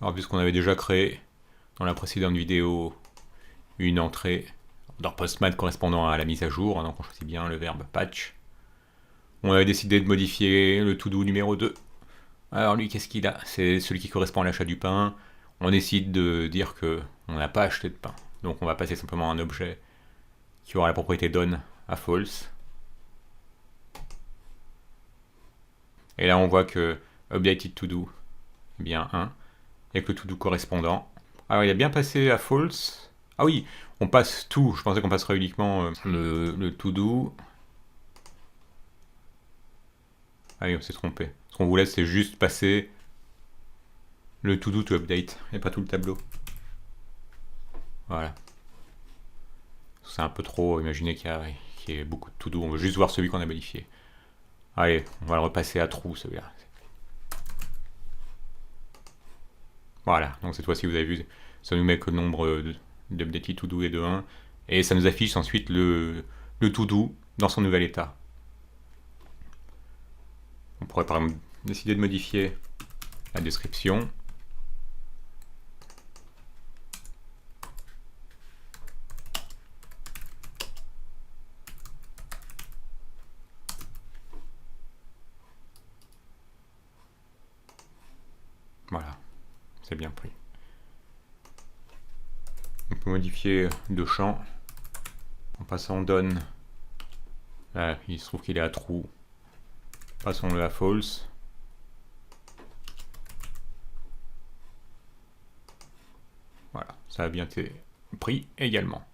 Alors puisqu'on avait déjà créé dans la précédente vidéo une entrée dans Postman correspondant à la mise à jour, hein, donc on choisit bien le verbe patch. On avait décidé de modifier le to-do numéro 2. Alors lui, qu'est-ce qu'il a? C'est celui qui correspond à l'achat du pain. On décide de dire que on n'a pas acheté de pain. Donc on va passer simplement un objet qui aura la propriété done à false. Et là on voit que updated to do est bien 1. Et que le to do correspondant. Alors il a bien passé à false. Ah oui, on passe tout. Je pensais qu'on passerait uniquement le to do. Ah oui, on s'est trompé. Ce qu'on voulait, c'est juste passer le to do to update et pas tout le tableau. Voilà. C'est un peu trop. Imaginez qu'il y ait beaucoup de to do. On veut juste voir celui qu'on a modifié. Allez, on va le repasser à true celui-là. Voilà, donc cette fois-ci, vous avez vu, ça nous met que le nombre d'updated to do est de 1. Et ça nous affiche ensuite le to do dans son nouvel état. On pourrait par exemple décider de modifier la description. Voilà, c'est bien pris. On peut modifier deux champs en passant done. Là, il se trouve qu'il est à true. Passons-le à false. Voilà, ça a bien été pris également.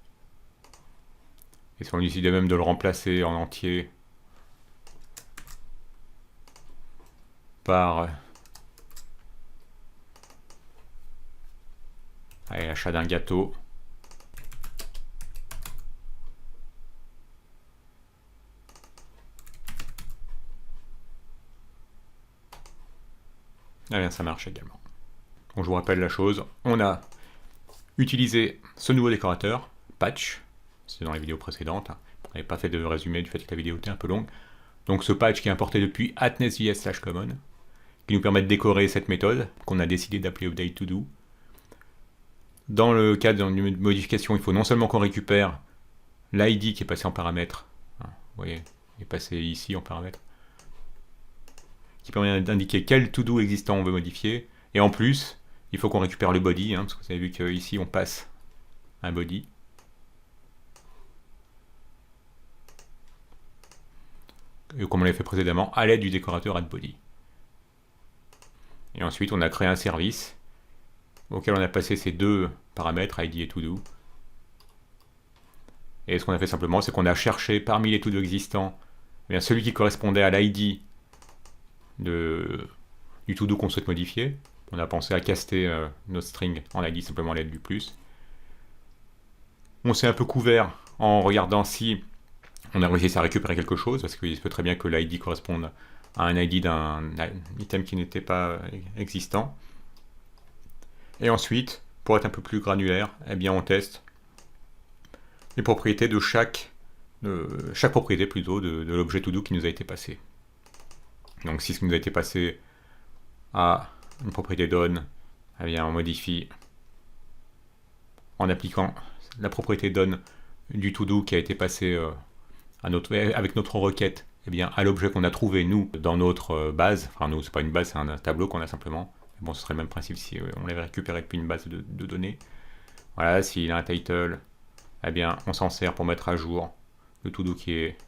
Et si on décidait même de le remplacer en entier par l'achat d'un gâteau. Eh bien, ça marche également. Donc, je vous rappelle la chose, on a utilisé ce nouveau décorateur, patch, c'est dans les vidéos précédentes, on n'avait pas fait de résumé du fait que la vidéo était un peu longue. Donc ce patch qui est importé depuis atnesjs/common, qui nous permet de décorer cette méthode, qu'on a décidé d'appeler updateToDo. Dans le cas d'une modification, il faut non seulement qu'on récupère l'ID qui est passé en paramètre, vous voyez, il est passé ici en paramètre, qui permet d'indiquer quel to-do existant on veut modifier, et en plus, il faut qu'on récupère le body, parce que vous avez vu qu'ici on passe un body. Et comme on l'avait fait précédemment, à l'aide du décorateur addBody. Et ensuite, on a créé un service auquel on a passé ces deux paramètres, ID et to-do. Et ce qu'on a fait simplement, c'est qu'on a cherché parmi les to-do existants, bien, celui qui correspondait à l'ID du to-do qu'on souhaite modifier. On a pensé à caster notre string en ID simplement à l'aide du plus. On s'est un peu couvert en regardant si on a réussi à récupérer quelque chose, parce qu'il se peut très bien que l'ID corresponde à un ID d'un item qui n'était pas existant. Et ensuite, pour être un peu plus granulaire, eh bien on teste les propriétés de chaque propriété plutôt de l'objet to-do qui nous a été passé. Donc si ce qui nous a été passé a une propriété done, eh bien on modifie en appliquant la propriété done du to-do qui a été passé avec notre requête, eh bien, à l'objet qu'on a trouvé nous dans notre base. Enfin nous c'est pas une base, c'est un tableau qu'on a simplement. Bon, ce serait le même principe si on l'avait récupéré depuis une base de données. Voilà, s'il a un title, eh bien on s'en sert pour mettre à jour le to-do qui est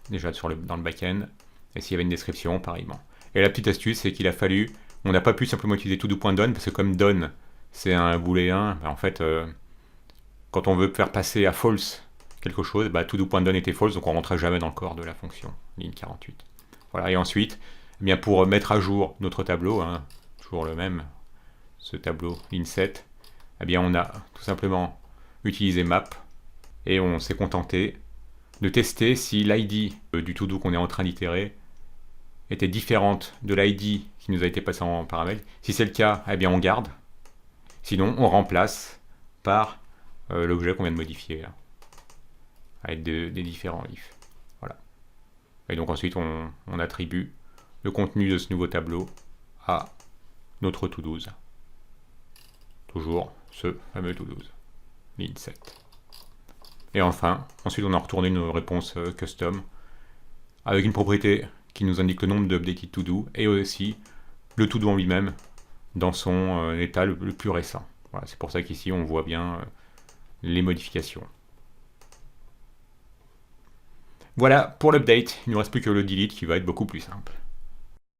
déjà dans le back-end. Et s'il y avait une description, pareillement. Et la petite astuce, c'est qu'il a fallu, on n'a pas pu simplement utiliser todo.done, parce que comme done, c'est un booléen, ben en fait, quand on veut faire passer à false quelque chose, bah, todo.done était false, donc on ne rentrait jamais dans le corps de la fonction, ligne 48. Voilà, et ensuite, eh bien pour mettre à jour notre tableau, toujours le même, ce tableau, ligne 7, eh bien on a tout simplement utilisé map, et on s'est contenté de tester si l'ID du to-do qu'on est en train d'itérer était différente de l'ID qui nous a été passé en paramètre. Si c'est le cas, eh bien on garde. Sinon, on remplace par l'objet qu'on vient de modifier, là, avec des différents ifs. Voilà. Et donc ensuite, on attribue le contenu de ce nouveau tableau à notre to-dos. Toujours ce fameux to-dos, ligne 7. Et enfin, ensuite on a retourné nos réponses custom avec une propriété qui nous indique le nombre d'updated to-do et aussi le to-do en lui-même dans son état le plus récent. Voilà, c'est pour ça qu'ici on voit bien les modifications. Voilà pour l'update, il ne nous reste plus que le delete qui va être beaucoup plus simple.